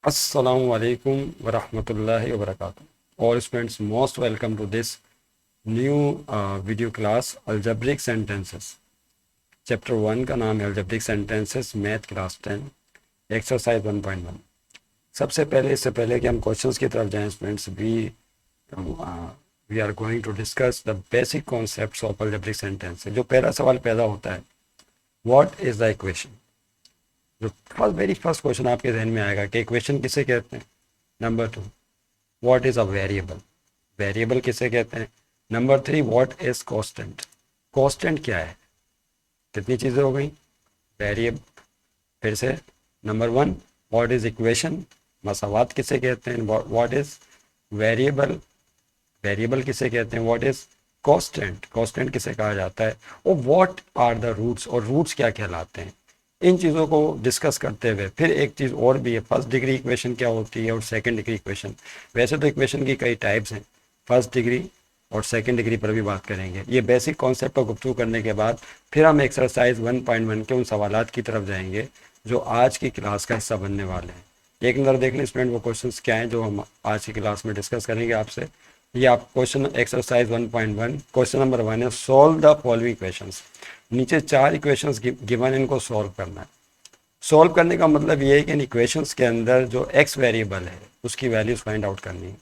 Assalamu alaikum wa rahmatullahi wa barakatuh. All students, most welcome to this new video class Algebraic Sentences. Chapter 1 का नाम है algebraic sentences, math class 10, exercise 1.1। सबसे पहले, इससे पहले कि हम क्वेश्चंस की तरफ जाएं students, we are going to discuss the basic concepts of algebraic sentences. जो पहला सवाल पैदा होता है, व्हाट इज द इक्वेशन। जो वेरी फर्स्ट क्वेश्चन आपके जहन में आएगा कि इक्वेशन किसे कहते हैं। Number 2, what is a variable. Variable किसे कहते हैं। Number 3, what is constant. Constant क्या है। कितनी चीज़ें हो गई। वेरिएबल, फिर से नंबर 1, व्हाट इज इक्वेशन। मसावात किसे कहते हैं। What is variable. वेरिएबल किसे कहते हैं। What is constant. कांस्टेंट किसे कहा जाता है। और व्हाट आर द रूट्स, और रूट्स क्या कहलाते हैं। इन चीज़ों को डिस्कस करते हुए फिर एक चीज़ और भी है, फर्स्ट डिग्री इक्वेशन क्या होती है और सेकंड डिग्री इक्वेशन। वैसे तो इक्वेशन की कई टाइप्स हैं, फर्स्ट डिग्री और सेकंड डिग्री पर भी बात करेंगे। ये बेसिक कॉन्सेप्ट को गुफ्तगू करने के बाद फिर हम एक्सरसाइज 1.1 के उन सवालात की तरफ जाएंगे जो आज की क्लास का हिस्सा बनने वाले हैं। एक नज़र देख लें स्टूडेंट, वो क्वेश्चंस क्या हैं जो हम आज की क्लास में डिस्कस करेंगे आपसे। ये आप क्वेश्चन एक्सरसाइज 1.1, क्वेश्चन नंबर 1 है, सॉल्व द फॉलोइंग क्वेश्चंस। नीचे 4 इक्वेशंस गिवन, इनको सॉल्व करना है। सॉल्व करने का मतलब ये है कि इन इक्वेशंस के अंदर जो एक्स वेरिएबल है उसकी वैल्यूज फाइंड आउट करनी है।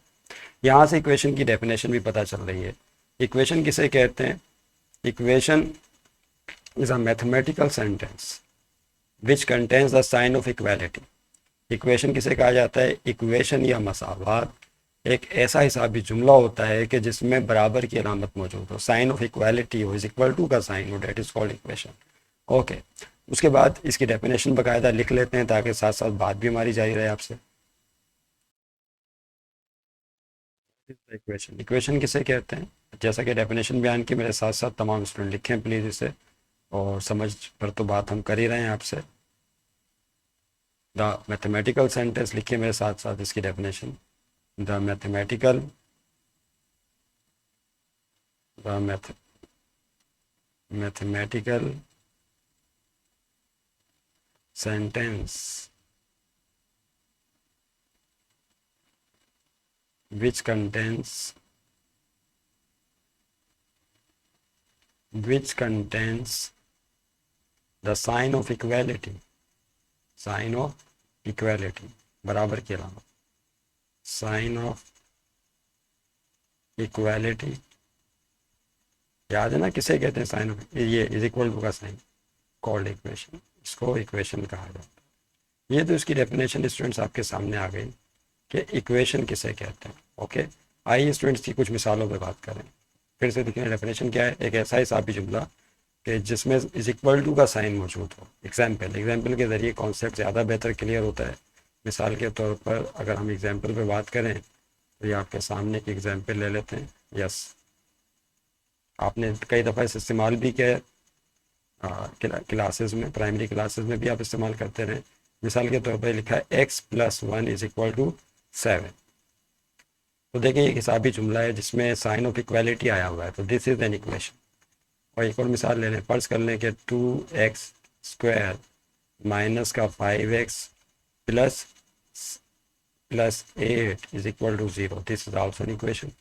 यहाँ से इक्वेशन की डेफिनेशन भी पता चल रही है। इक्वेशन किसे कहते हैं। Equation is a mathematical sentence which contains the sign of equality. Equation किसे कहा जाता है। इक्वेशन या मसावात एक ऐसा हिसाबी जुमला होता है कि जिसमें बराबर की अलामत मौजूद हो, साइन ऑफ इक्वालिटी हो, इज इक्वल टू का साइन हो, that is called equation. Okay, उसके बाद इसकी डेफिनेशन बाकायदा लिख लेते हैं ताकि साथ साथ बात भी हमारी जारी रहे आपसे। इक्वेशन, इक्वेशन किसे कहते हैं। जैसा कि डेफिनेशन बयान की, मेरे साथ साथ तमाम स्टूडेंट लिखें प्लीज़ इसे, और समझ पर तो बात हम कर ही रहे हैं आपसे। द मैथमेटिकल सेंटेंस लिखिए मेरे साथ साथ इसकी definition. The mathematical, the mathematical sentence which contains the sign of equality, sign of equality, बराबर के अलावा, sign of equality। याद है ना किसे कहते हैं साइन ऑफ, ये इज इक्वल टू का साइन, कॉल्ड इक्वेशन, इसको इक्वेशन कहा जाता है। ये तो इसकी डेफिनेशन स्टूडेंट्स आपके सामने आ गई कि इक्वेशन किसे कहते हैं। ओके, आइए स्टूडेंट्स की कुछ मिसालों पर बात करें। फिर से देखिए डेफिनेशन क्या है। एक ऐसा हिसाबी जुमला कि जिसमें इज इक्वल टू का साइन मौजूद हो। एग्जाम्पल के ज़रिए कॉन्सेप्ट ज़्यादा बेहतर क्लियर होता है। मिसाल के तौर पर अगर हम एग्जाम्पल पे बात करें तो ये आपके सामने एक एग्जाम्पल ले लेते हैं। यस, आपने कई दफ़ा इसे इस्तेमाल भी किया है, क्लासेस में, प्राइमरी क्लासेस में भी आप इस्तेमाल करते रहें। मिसाल के तौर पर लिखा है x+1 इज इक्वल टू 7। तो देखें एक हिसाबी जुमला है जिसमें साइन ऑफ इक्वालिटी आया हुआ है, तो दिस इज एन इक्वेशन। और एक और मिसाल ले लें, फर्ज कर लें कि 2x² माइनस का 5x plus 8 is equal to 0, this is also an equation.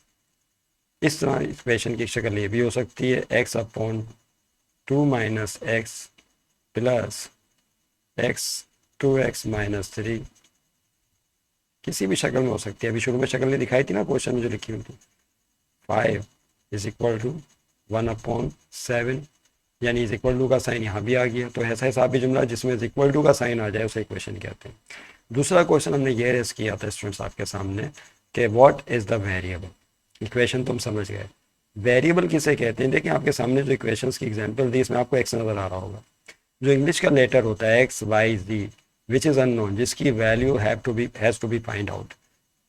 इस तरह इक्वेशन की शक्ल ये भी हो सकती है, x/2 minus x plus x 2x minus 3, किसी भी शक्ल में हो सकती है। अभी शुरू में शक्ल नहीं दिखाई थी ना क्वेश्चन में जो लिखी हुई थी। 5 इज इक्वल टू 1/7, यानी इज इक्वल टू का साइन यहाँ भी आ गया। तो ऐसा हिसाबी जुमला जिसमें इज इक्वल टू का साइन आ जाए उसे इक्वेशन कहते हैं। दूसरा क्वेश्चन हमने ये रेस किया था स्टूडेंट्स आपके सामने कि what is the variable. Equation तुम समझ गए, वेरिएबल किसे कहते हैं। देखिए आपके सामने जो इक्वेशंस की एग्जांपल दी इसमें आपको एक्स नज़र आ रहा होगा। जो इंग्लिश का लेटर होता है X Y Z which is unknown, जिसकी value has to be find out,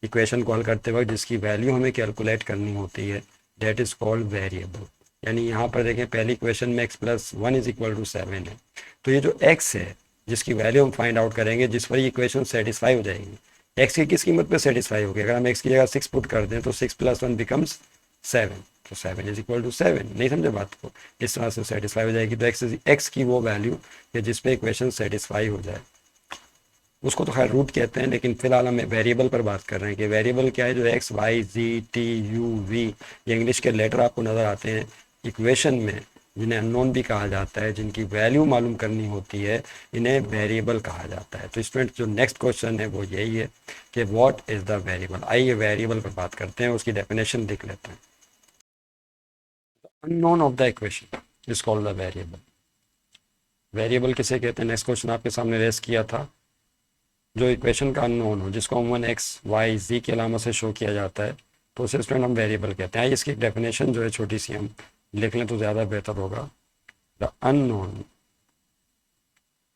equation को हल करते वक्त जिसकी वैल्यू हमें कैलकुलेट करनी होती है, डेट इज़ कॉल्ड वेरिएबल। यानी यहाँ पर देखें पहली इक्वेशन में x+1 इज इक्वल टू 7 है, तो ये जो x है जिसकी वैल्यू हम फाइंड आउट करेंगे, जिस पर ये इक्वेशन सेटिस्फाई हो जाएगी। x की किस कीमत पे सेटिस्फाई होगी। अगर हम x की जगह 6 पुट कर दें तो 6+1 बिकम्स 7, तो 7 इज इक्वल टू 7। नहीं समझे बात को, इस तरह से सेटिस्फाई हो जाएगी। तो x की वो वैल्यू कि जिस पे इक्वेशन सेटिस्फाई हो जाए उसको तो खैर रूट कहते हैं, लेकिन फिलहाल हम वेरिएबल पर बात कर रहे हैं कि वेरिएबल क्या है, जो x Y z t u v, ये इंग्लिश के लेटर आपको नज़र आते हैं इक्वेशन में, जिन्हें अननोन भी कहा जाता है, जिनकी वैल्यू मालूम करनी होती है, इन्हें वेरिएबल कहा जाता है। तो स्टूडेंट जो नेक्स्ट क्वेश्चन है वो यही है कि व्हाट इज़ द वेरिएबल। आइए वेरिएबल पर बात करते हैं, उसकी डेफिनेशन लिख लेते हैं। Unknown of the equation is called the variable. Variable किसे कहते हैं, नेक्स्ट क्वेश्चन आपके सामने रेस किया था, जो इक्वेशन का अननोन हो, जिसको अमूमन एक्स वाई जी की अलामत से शो किया जाता है, तो उसे स्टूडेंट हम वेरिएबल कहते हैं। इसकी डेफिनेशन जो है छोटी सी हम लिख लें तो ज़्यादा बेहतर होगा। द अननोन,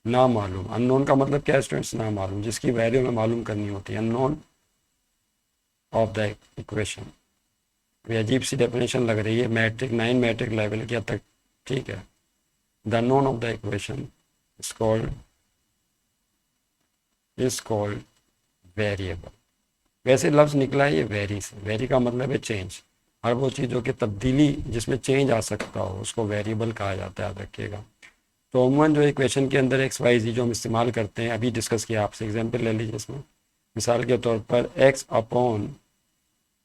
ना मालूम। अननोन का मतलब क्या है स्टूडेंट्स, ना मालूम, जिसकी वैल्यू हमें मालूम करनी होती है। अननोन ऑफ द इक्वेशन, ये अजीब सी डेफिनेशन लग रही है, मैट्रिक 9 मैट्रिक लेवल की हद तक ठीक है। The unknown of the equation is called variable. वैसे लफ्ज़ निकला है ये वेरी से, वेरी का मतलब है चेंज। हर वो चीज़ जो कि तब्दीली, जिसमें चेंज आ सकता हो, उसको वेरिएबल कहा जाता है, याद रखिएगा। तो अमूमन जो इक्वेशन के अंदर एक्स वाई जी जो हम इस्तेमाल करते हैं, अभी डिस्कस किया आपसे, एग्जांपल ले लीजिए इसमें। मिसाल के तौर पर x upon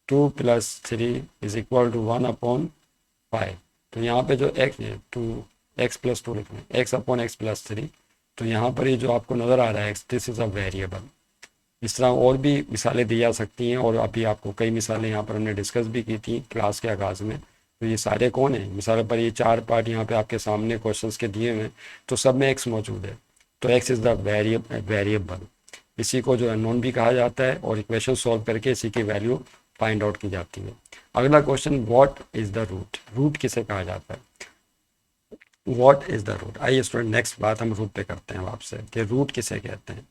2+3 is equal to 1/5। तो यहाँ पे जो एक्स है 2x+2 लिख लें, एक्स अपॉन x+3। तो यहाँ पर ये जो आपको नज़र आ रहा है x, this is a variable. इस तरह और भी मिसालें दी जा सकती हैं, और अभी आपको कई मिसालें यहाँ पर हमने डिस्कस भी की थी क्लास के आगाज़ में। तो ये सारे कौन है, मिसाल पर ये 4 पार्ट यहाँ पे आपके सामने क्वेश्चंस के दिए हुए हैं, तो सब में एक्स मौजूद है। तो एक्स इज़ द वेरिएबल। इसी को जो अननोन भी कहा जाता है, और इक्वेशन सॉल्व करके इसी की वैल्यू फाइंड आउट की जाती है। अगला question, what is the root. Root किसे कहा जाता है, व्हाट इज़ द रूट। आइए स्टूडेंट नेक्स्ट बात हम रूट पे करते हैं आपसे, कि रूट किसे कहते हैं।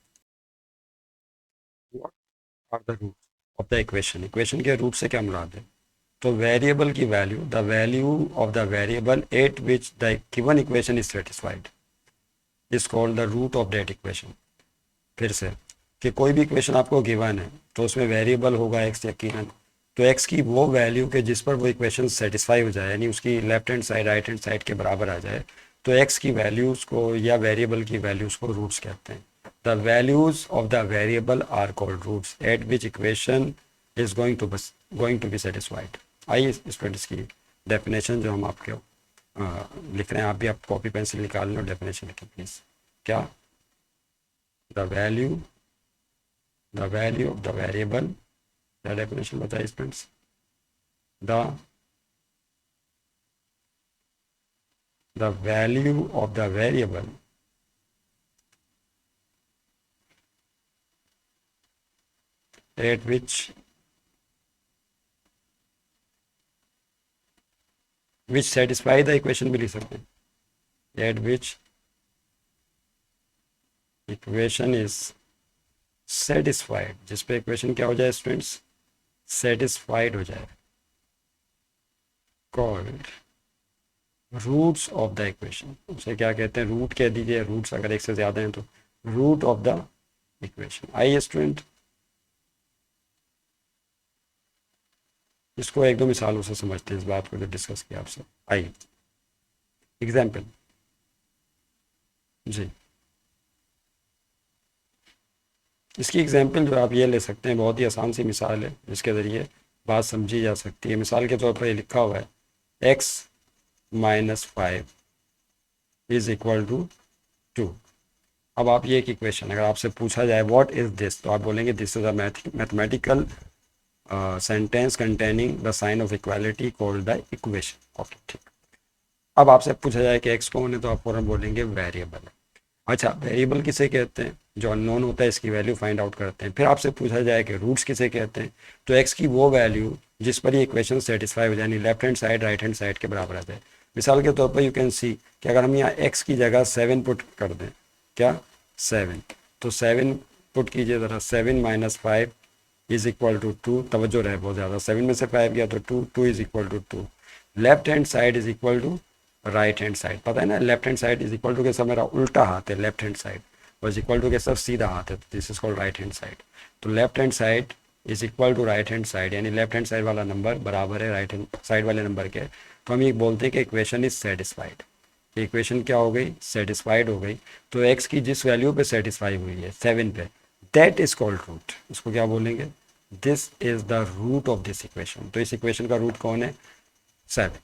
Are the root of the equation, equation के रूट से क्या मुराद है। तो वेरिएबल की value, the value of the variable at which the given equation is satisfied is called the root of that equation. फिर से, कि कोई भी इक्वेशन आपको गिवन है, तो उसमें वेरिएबल होगा एक्स यकीनन। तो एक्स की वो वैल्यू के जिस पर वो इक्वेशन सेटिस्फाई हो जाए, यानी उसकी left hand side right hand side के बराबर आ जाए, तो एक्स की वैल्यूज़ को या वेरिएबल की वैल्यूज़ को रूट्स कहते हैं। The values of the variable are called roots at which equation is going to be satisfied. आइए स्टूडेंट इसकी डेफिनेशन जो हम आपके लिख रहे हैं, आप भी आप कॉपी पेंसिल निकाल लो, डेफिनेशन लिखें प्लीज़। क्या, the value of the variable, क्या डेफिनेशन बताइए students, the value of the variable at which satisfy the equation भी लिख सकते हैं, at which equation is satisfied, जिस पे इक्वेशन क्या हो जाए स्टूडेंट्स, सेटिस्फाइड हो जाए, called roots of the equation. उसे क्या कहते हैं, रूट कह दीजिए, रूट्स अगर एक से ज़्यादा हैं तो रूट ऑफ द इक्वेशन। आइए स्टूडेंट इसको एक दो मिसालों से समझते हैं, इस बात को जो डिस्कस किया आपसे। आइए एग्जाम्पल जी, इसकी एग्जाम्पल जो आप ये ले सकते हैं, बहुत ही आसान सी मिसाल है जिसके ज़रिए बात समझी जा सकती है। मिसाल के तौर पर ये लिखा हुआ है x-5 इज इक्वल टू 2। अब आप ये एक इक्वेशन, अगर आपसे पूछा जाए व्हाट इज़ दिस, तो आप बोलेंगे this is a mathematical sentence containing the sign of equality called the equation. Okay ठीक। अब आपसे पूछा जाए कि एक्स कौन है, तो आप फौरन बोलेंगे वेरिएबल है। अच्छा, वेरिएबल किसे कहते हैं, जो अननोन होता है, इसकी वैल्यू फाइंड आउट करते हैं। फिर आपसे पूछा जाए कि रूट्स किसे कहते हैं, तो एक्स की वो वैल्यू जिस पर ये इक्वेशन सेटिस्फाई हो जाए, यानी left hand side right hand side के बराबर आ जाए। मिसाल के तौर पर यू कैन सी कि अगर हम यहाँ एक्स की जगह 7 पुट कर दें, क्या 7, तो 7 पुट कीजिए ज़रा, 7 - 5 इज इक्वल टू 2। तवज्जो रहे बहुत ज़्यादा, 7 में से 5 गया तो 2, 2 is equal to 2। Left hand side is equal to right hand side, पता है ना, left hand side is equal to के सब मेरा उल्टा हाथ है, left hand side was equal to के सब सीधा हाथ है, तो this is called right hand side. तो left hand side is equal to right hand side, यानी लेफ्ट हैंड साइड वाला नंबर बराबर है राइट हैंड साइड वाले नंबर के। तो हम ये बोलते हैं कि इक्वेशन इज सेटिस्फाइड। इक्वेशन क्या हो गई, सेटिस्फाइड हो गई। तो एक्स की जिस वैल्यू पे सेटिस्फाई हुई है 7 पे, दैट इज कॉल्ड रूट। इसको क्या बोलेंगे? This is the root of this equation. तो इस इक्वेशन का रूट कौन है? 7।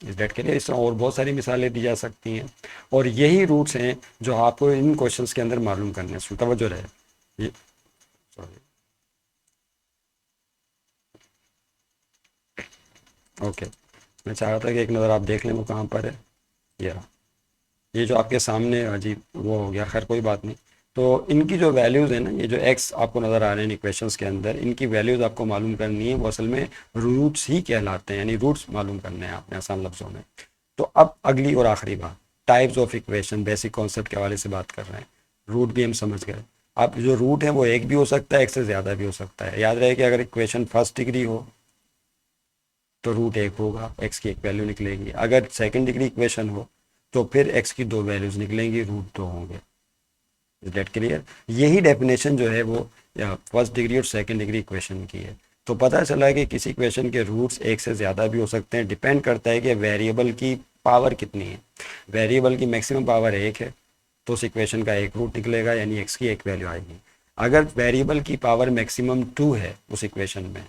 इस डेट के लिए इस तरह और बहुत सारी मिसालें दी जा सकती हैं, और यही रूट्स हैं जो आपको इन क्वेश्चंस के अंदर मालूम करने हैं। तवज्जो रहे ये, सॉरी, ओके, मैं चाह रहा था कि एक नज़र आप देख लें वो कहाँ पर है। ये जो आपके सामने अजीब वो हो गया, खैर कोई बात नहीं। तो इनकी जो वैल्यूज़ हैं ना, ये जो एक्स आपको नज़र आ रहे हैं इक्वेशंस के अंदर, इनकी वैल्यूज़ आपको मालूम करनी है। वो असल में रूट्स ही कहलाते हैं, यानी रूट्स मालूम करने हैं आपने आसान लफ्ज़ों में। तो अब अगली और आखिरी बात, types of equation, basic concept के हवाले से बात कर रहे हैं। रूट भी हम समझ गए। अब जो रूट है वो एक भी हो सकता है, एक से ज़्यादा भी हो सकता है। याद रहे कि अगर इक्वेशन फर्स्ट डिग्री हो तो रूट एक होगा, एक्स की एक वैल्यू निकलेगी। अगर सेकंड डिग्री इक्वेशन हो तो फिर एक्स की दो वैल्यूज निकलेंगी, रूट दो होंगे। Is that clear? यही डेफिनेशन जो है वो फर्स्ट डिग्री और सेकंड डिग्री इक्वेशन की है। तो पता चला कि किसी इक्वेशन के रूट्स एक से ज़्यादा भी हो सकते हैं, डिपेंड करता है कि वेरिएबल की पावर कितनी है। वेरिएबल की मैक्सिमम पावर एक है तो उस इक्वेशन का एक रूट निकलेगा, यानी एक्स की एक वैल्यू आएगी। अगर वेरिएबल की पावर मैक्सिमम 2 है उस इक्वेशन में,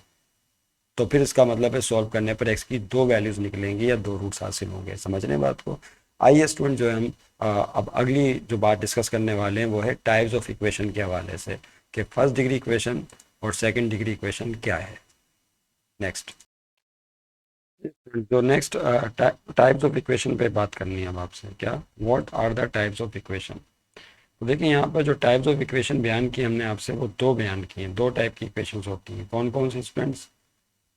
तो फिर इसका मतलब है सॉल्व करने पर एक्स की दो वैल्यूज निकलेंगी या दो रूट्स हासिल होंगे। समझ रहे हैं बात को? आइए स्टूडेंट, जो है हम अब अगली जो बात डिस्कस करने वाले हैं वो है टाइप्स ऑफ इक्वेशन के हवाले से, कि फर्स्ट डिग्री इक्वेशन और सेकंड डिग्री इक्वेशन क्या है। नेक्स्ट, जो नेक्स्ट टाइप्स ऑफ इक्वेशन पे बात करनी है अब आपसे, क्या what are the types of equation. तो देखिए यहाँ पर जो टाइप्स ऑफ इक्वेशन बयान की हमने आपसे, वो दो बयान किए हैं। दो टाइप की इक्वेशंस होती हैं। कौन कौन सी students?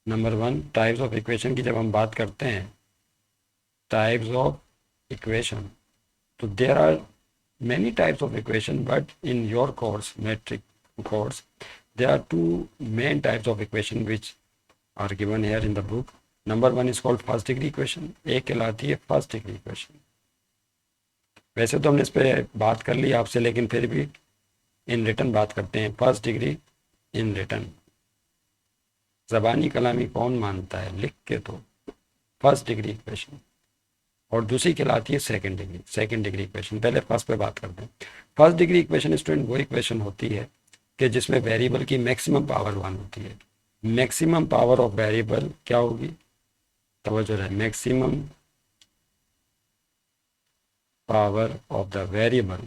Number one, types of equation की जब हम बात करते हैं, टाइप्स ऑफ इक्वेशन, तो there are many types of equation, but in your course, metric course, there are two main types of equation which are given here in the book. Number one is called first degree equation, एक कहलाती है first degree equation. वैसे तो हमने इस पर बात कर ली आपसे, लेकिन फिर भी इन रिटर्न बात करते हैं। फर्स्ट डिग्री इन रिटर्न, ज़बानी कलामी कौन मानता है, लिख के तो फर्स्ट डिग्री इक्वेशन। और दूसरी कहलाती है सेकंड डिग्री इक्वेशन। पहले फर्स्ट पे बात करते हैं। फर्स्ट डिग्री इक्वेशन स्टूडेंट वो इक्वेशन होती है कि जिसमें वेरिएबल की मैक्सिमम पावर 1 होती है। मैक्सिमम पावर ऑफ वेरिएबल क्या होगी? तवज्जो रहे, maximum power of the variable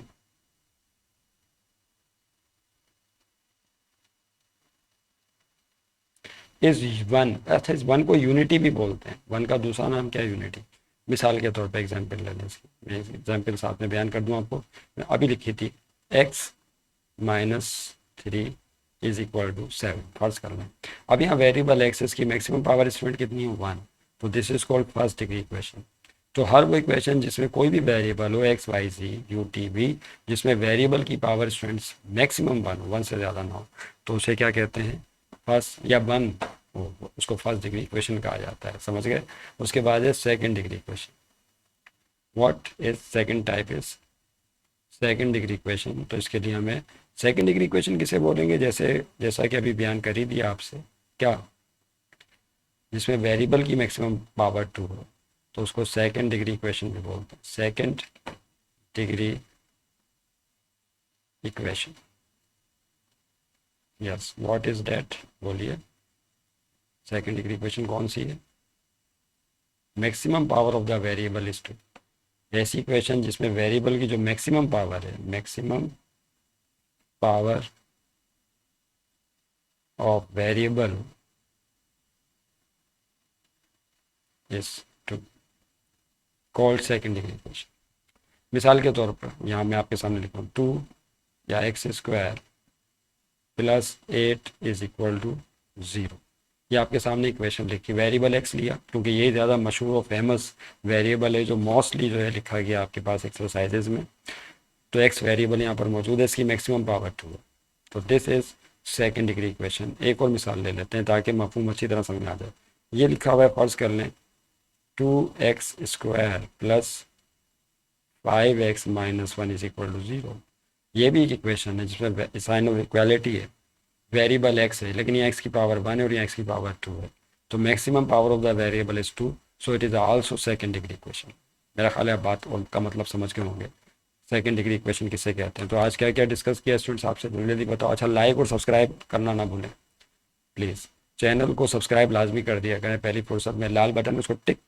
is 1। अच्छा, इस 1 को यूनिटी भी बोलते हैं। 1 का दूसरा नाम क्या है? यूनिटी। मिसाल के तौर पर एग्जाम्पल ले लें इसकी, मैं एग्जाम्पल साथ में बयान कर दूँ आपको। मैं अभी लिखी थी x - 3 इज इक्वल टू 7, फर्ज कर लें। अब यहाँ वेरिएबल एक्सेस की मैक्सिमम पावर स्टूडेंट कितनी है? 1। तो this is called first degree equation. तो हर वो इक्वेशन जिसमें कोई भी वेरिएबल हो, x Y z u t भी, जिसमें वेरिएबल की पावर स्टूडेंट्स मैक्सिमम 1 से ज़्यादा ना हो, तो उसे क्या कहते हैं? फर्स्ट या 1, उसको फर्स्ट डिग्री इक्वेशन कहा जाता है। समझ गए? उसके बाद है second degree equation. What is second type? Is second degree equation. तो इसके लिए हमें सेकेंड डिग्री इक्वेशन किसे बोलेंगे? जैसा कि अभी बयान कर ही दिया आपसे, क्या, जिसमें वेरिएबल की मैक्सिमम पावर 2 हो, तो उसको सेकेंड डिग्री इक्वेशन भी बोलते हैं। Second degree equation, yes, what is that? बोलिए, सेकेंड डिग्री इक्वेशन कौन सी है? Maximum power of the variable is 2। ऐसी इक्वेशन जिसमें वेरिएबल की जो मैक्सिमम पावर है, maximum power of variable is 2, called second degree equation. मिसाल के तौर पर यहाँ मैं आपके सामने लिखूँ 2 या x² plus 8 is equal to 0। ये आपके सामने इक्वेशन लिखी, वेरिएबल x लिया क्योंकि ये ज़्यादा मशहूर और फेमस वेरिएबल है जो मोस्टली जो है लिखा गया आपके पास एक्सरसाइजेज में। तो x वेरिएबल यहाँ पर मौजूद है, इसकी मैक्सिमम पावर 2 है। तो this is second degree equation. एक और मिसाल ले लेते हैं ताकि मफहूम अच्छी तरह समझ में आ जाए। ये लिखा हुआ है, फर्ज कर लें 2x² plus 5x - 1 is equal to 0। ये भी एक इक्वेशन है जिसमें साइन ऑफ इक्वालिटी है, वेरिएबल x है लेकिन ये x की पावर 1 है और ये x की पावर 2 है। तो maximum power of the variable is 2, so it is also second degree equation. मेरा ख्याल है आप बात का मतलब समझ के होंगे। सेकंड डिग्री इक्वेशन किसे कहते हैं। तो आज क्या क्या डिस्कस किया स्टूडेंट्स आपसे जल्दी बताओ। अच्छा, लाइक और सब्सक्राइब करना ना भूलें प्लीज़। चैनल को सब्सक्राइब लाजमी कर दिया करें, पहली फुर्सत में लाल बटन उसको टिक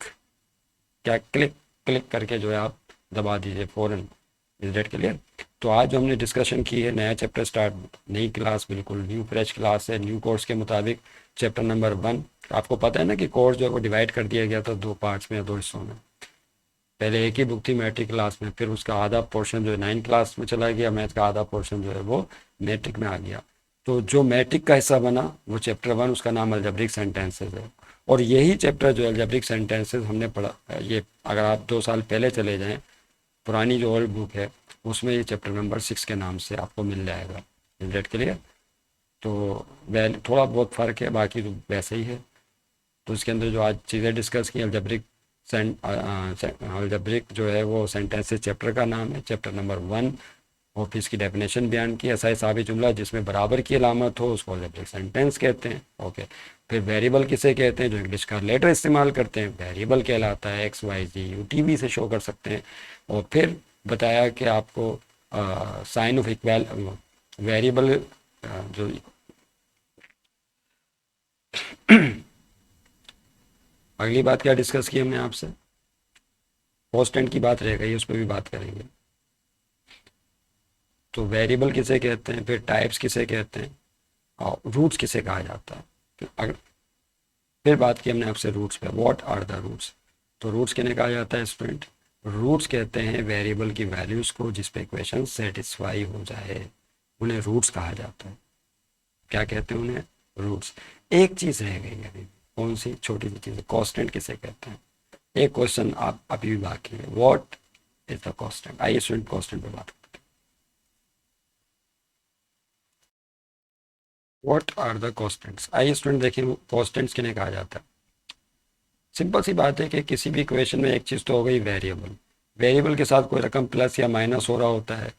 क्या क्लिक क्लिक करके जो है आप दबा दीजिए फ़ौरन। Is that clear. तो आज जो हमने डिस्कशन की है, नया चैप्टर स्टार्ट, नई क्लास, बिल्कुल न्यू फ्रेश क्लास है, न्यू कोर्स के मुताबिक चैप्टर नंबर 1। आपको पता है ना कि कोर्स जो है वो डिवाइड कर दिया गया था 2 पार्ट्स में या 2 हिस्सों में। पहले एक ही बुक थी मैट्रिक क्लास में, फिर उसका आधा पोर्शन जो है 9 क्लास में चला गया, मैथ का आधा पोर्शन जो है वो मैट्रिक में आ गया। तो जो मैट्रिक का हिस्सा बना वो चैप्टर 1, उसका नाम अलजेब्रिक सेंटेंसेस है। और यही चैप्टर जो अलजेब्रिक सेंटेंसेस हमने पढ़ा, ये अगर आप 2 साल पहले चले जाएं, पुरानी जो ओल्ड बुक है उसमें ये चैप्टर नंबर 6 के नाम से आपको मिल जाएगा। Is that clear. तो वैल थोड़ा बहुत फ़र्क है, बाकी तो वैसे ही है। तो इसके अंदर जो आज चीज़ें डिस्कस की, अलजेब्रिक जो है वो सेंटेंसेस चैप्टर का नाम है, चैप्टर नंबर 1। और फिर इसकी डेफिनेशन बयान की, ऐसा हिसाबी जुमला जिसमें बराबर की अलामत हो उसको अलजेब्रिक सेंटेंस कहते हैं। ओके। फिर वेरिएबल किसे कहते हैं, जो इंग्लिश का लेटर इस्तेमाल करते हैं वेरिएबल कहलाता है, एक्स वाई जी UTV से शो कर सकते हैं। और फिर बताया कि आपको साइन ऑफ इक्वल वेरिएबल जो अगली बात क्या डिस्कस की हमने आपसे, कांस्टेंट की बात रह गई, उस पर भी बात करेंगे। तो वेरिएबल किसे कहते हैं, फिर टाइप्स किसे कहते हैं, और रूट्स किसे कहा जाता है। फिर बात की हमने आपसे रूट्स पे, व्हाट आर द रूट्स। तो रूट्स किन्हें कहा जाता है स्टूडेंट, रूट्स कहते हैं वेरिएबल की वैल्यूज़ को जिस पे इक्वेशन सेटिस्फाई हो जाए, उन्हें रूट्स कहा जाता है। क्या कहते हैं उन्हें, रूट्स। एक चीज़ रह गई अभी, कौन सी, छोटी सी चीज़, कांस्टेंट किसे कहते हैं। एक क्वेश्चन आप अभी भी बाकी है, व्हाट इज द कांस्टेंट। आइए स्टूडेंट कांस्टेंट पे बात करते हैं। What are the constants. आइए स्टूडेंट देखें कांस्टेंट्स किन्हें कहा जाता है। सिंपल सी बात है कि किसी भी इक्वेशन में एक चीज़ तो हो गई वेरिएबल, वेरिएबल के साथ कोई रकम प्लस या माइनस हो रहा होता है,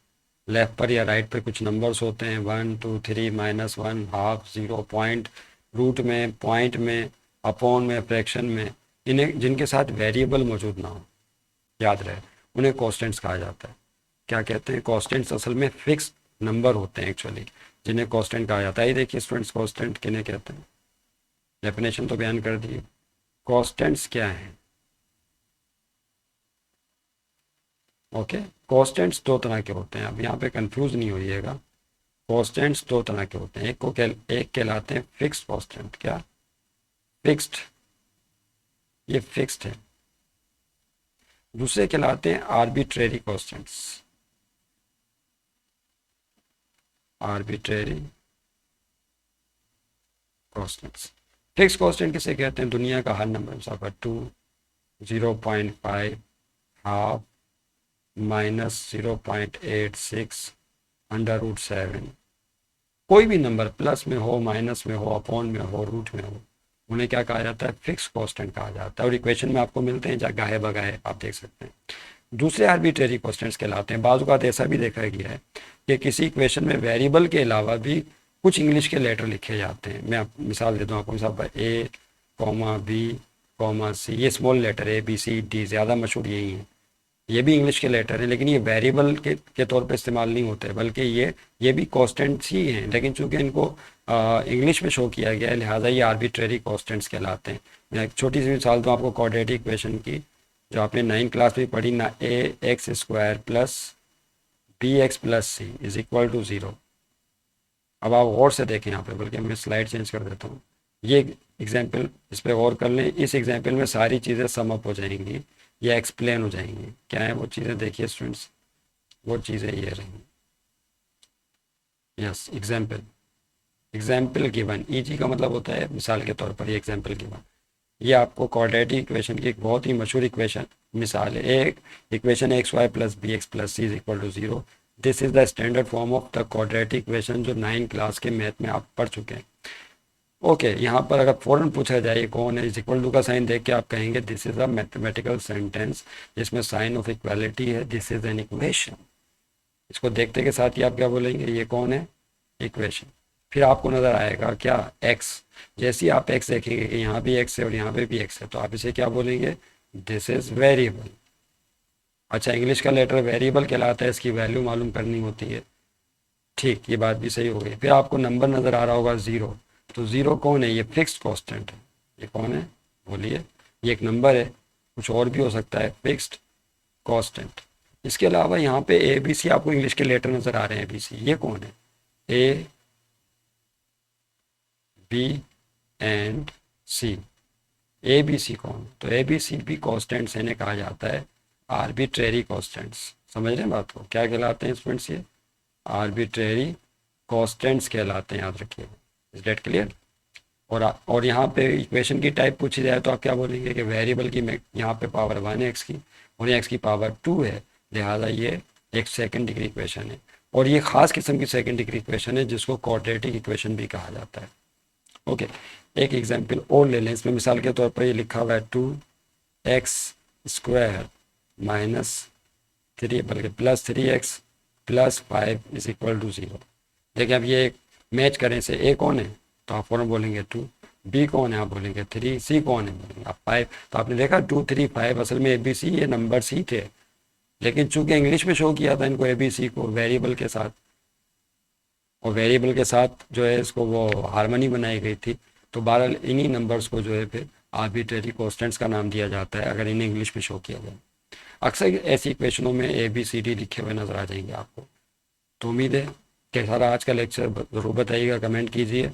लेफ्ट पर या राइट पर कुछ नंबर्स होते हैं, 1 2 3 -1 हाफ 0 पॉइंट, रूट में, पॉइंट में, अपॉन में, फ्रैक्शन में, इन्हें जिनके साथ वेरिएबल मौजूद ना हो, याद रहे, उन्हें कॉन्स्टेंट्स कहा जाता है। क्या कहते हैं, कॉन्स्टेंट्स असल में फिक्स नंबर होते हैं एक्चुअली, जिन्हें कॉन्स्टेंट कहा जाता है। ये देखिए स्टूडेंट्स, कॉन्स्टेंट किन्हें कहते हैं, डेफिनेशन तो बयान कर दिए। कॉन्स्टेंट्स क्या हैं, ओके। कॉन्स्टेंट्स 2 तरह के होते हैं, अब यहाँ पे कंफ्यूज नहीं होइएगा। कॉन्स्टेंट्स 2 तरह के होते हैं, एक कहलाते हैं फिक्स्ड कॉन्स्टेंट। क्या, फिक्स्ड, ये फिक्स्ड है। दूसरे कहलाते हैं arbitrary constants, arbitrary constants. Fix constant किसे कहते हैं, दुनिया का हर नंबर, मुसाफर 2, 0.5, हाफ, -0.86, √7, कोई भी नंबर प्लस में हो, माइनस में हो, अपॉन में हो, रूट में हो, उन्हें क्या कहा जाता है, फिक्स कांस्टेंट कहा जाता है। और इक्वेशन में आपको मिलते हैं गाहे बगाहे, आप देख सकते हैं। दूसरे आर्बिट्रेरी कांस्टेंट्स कहलाते हैं। बाज़ औक़ात ऐसा भी देखा गया है कि किसी इक्वेशन में वेरिएबल के अलावा भी कुछ इंग्लिश के लेटर लिखे जाते हैं। मैं मिसाल देता हूँ आपको, मिसाल A, B, C, ये स्मॉल लेटर ABCD ज़्यादा मशहूर यही हैं, ये भी इंग्लिश के लेटर हैं, लेकिन ये वेरिएबल के तौर पे इस्तेमाल नहीं होते, बल्कि ये भी कॉन्स्टेंट्स ही हैं, लेकिन चूंकि इनको इंग्लिश में शो किया गया है, लिहाजा ये आर्बिट्रेरी कॉन्स्टेंट्स कहलाते हैं। मैं एक छोटी सी मिसाल दूँ आपको क्वाड्रेटिक इक्वेशन की, जो आपने 9 क्लास में पढ़ी ना, AX² + BX + C = 0। अब आप गौर से देखें यहाँ पे, बल्कि मैं स्लाइड चेंज कर देता हूँ। ये एग्जाम्पल, इस पर गौर कर लें। इस एग्जाम्पल में सारी चीज़ें सम अप हो जाएंगी या एक्सप्लेन हो जाएंगी। क्या है वो चीज़ें, देखिए स्टूडेंट्स, वो चीज़ें ये रहेंगी। Yes, example, example given, EG का मतलब होता है मिसाल के तौर पर, ये एग्जाम्पल गिवन। ये आपको क्वाड्रेटिक इक्वेशन की एक बहुत ही मशहूर इक्वेशन मिसाल है। एक equation XY + BX + C = 0। This is the standard form of the quadratic equation, जो 9 क्लास के मैथ में आप पढ़ चुके हैं। ओके, यहाँ पर अगर फ़ौरन पूछा जाए कौन है, = का साइन देख के आप कहेंगे this is a mathematical sentence, जिसमें साइन ऑफ इक्वालिटी है, दिस इज़ एन इक्वेशन। इसको देखते के साथ ही आप क्या बोलेंगे, ये कौन है, इक्वेशन। फिर आपको नज़र आएगा क्या, x। जैसे ही आप x देखेंगे कि यहाँ भी x है और यहाँ पे भी x है, तो आप इसे क्या बोलेंगे, दिस इज़ वेरिएबल। अच्छा, इंग्लिश का लेटर वेरिएबल कहलाता है, इसकी वैल्यू मालूम करनी होती है। ठीक, ये बात भी सही हो गई। फिर आपको नंबर नज़र आ रहा होगा ज़ीरो, तो ज़ीरो कौन है? ये फिक्स्ड कांस्टेंट है। ये कौन है बोलिए? ये एक नंबर है, कुछ और भी हो सकता है, फिक्स्ड कांस्टेंट। इसके अलावा यहाँ पे ए बी सी आपको इंग्लिश के लेटर नज़र आ रहे हैं, बी सी, ये कौन है? A B and C. A B C कौन? तो ए बी सी भी कॉन्स्टेंट्स इन्हें कहा जाता है आर्बिट्रेरी कॉन्स्टेंट्स। समझ रहे हैं बात को? क्या कहलाते हैं स्टूडेंट्स? ये आर्बिट्रेरी कॉन्स्टेंट्स कहलाते हैं, याद रखिएगा। Is that clear? और यहाँ पे इक्वेशन की टाइप पूछी जाए तो आप क्या बोलेंगे कि वेरिएबल की यहाँ पे पावर 1 है एक्स की और एक्स की पावर 2 है, लिहाजा ये एक सेकंड डिग्री इक्वेशन है। और ये खास किस्म की सेकंड डिग्री इक्वेशन है जिसको क्वाड्रेटिक इक्वेशन भी कहा जाता है। ओके, एक एग्जांपल और ले लें। इसमें मिसाल के तौर पर ये लिखा हुआ है 2x² माइनस 3, बल्कि +3x + 5 इज इक्वल टू 0। देखिए अब ये मैच करें से, ए कौन है तो आप फ़ौरन बोलेंगे 2, बी कौन है आप बोलेंगे 3, सी कौन है बोलेंगे आप 5। तो आपने देखा 2 3 5 असल में ए बी सी ये नंबर सी थे, लेकिन चूंकि इंग्लिश में शो किया था इनको ए बी सी को वेरिएबल के साथ, और वेरिएबल के साथ जो है इसको वो हारमोनी बनाई गई थी, तो बहरहाल इन्हीं नंबर्स को जो है फिर आर्बिट्रेरी कॉन्स्टेंट्स का नाम दिया जाता है अगर इन्हें इंग्लिश में शो किया जाए। अक्सर ऐसी इक्वेशनों में ए बी सी डी लिखे हुए नज़र आ जाएंगे आपको। तो उम्मीद है कि सारा आज का लेक्चर ज़रूर बताइएगा, कमेंट कीजिए,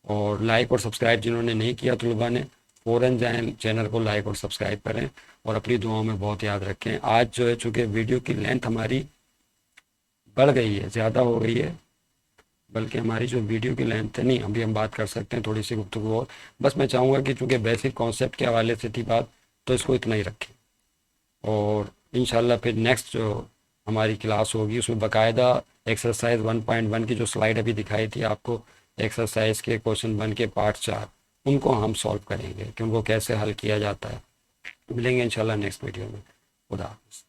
और लाइक और सब्सक्राइब जिन्होंने नहीं किया तलबा ने फ़ौरन जाएँ चैनल को लाइक और सब्सक्राइब करें, और अपनी दुआओं में बहुत याद रखें। आज जो है चूँकि वीडियो की लेंथ हमारी बढ़ गई है, ज़्यादा हो गई है, बल्कि हमारी जो वीडियो की लेंथ है, नहीं अभी हम बात कर सकते हैं थोड़ी सी गुफ्तगू और। बस मैं चाहूँगा कि चूँकि बेसिक कॉन्सेप्ट के हवाले से थी बात, तो इसको इतना ही रखें, और इंशाल्लाह फिर नेक्स्ट जो हमारी क्लास होगी उसमें बाकायदा एक्सरसाइज 1.1 की जो स्लाइड अभी दिखाई थी आपको, एक्सरसाइज के क्वेश्चन 1 के पार्ट 4, उनको हम सॉल्व करेंगे कि उनको कैसे हल किया जाता है। मिलेंगे इंशाल्लाह नेक्स्ट वीडियो में। खुदा हाफिज़।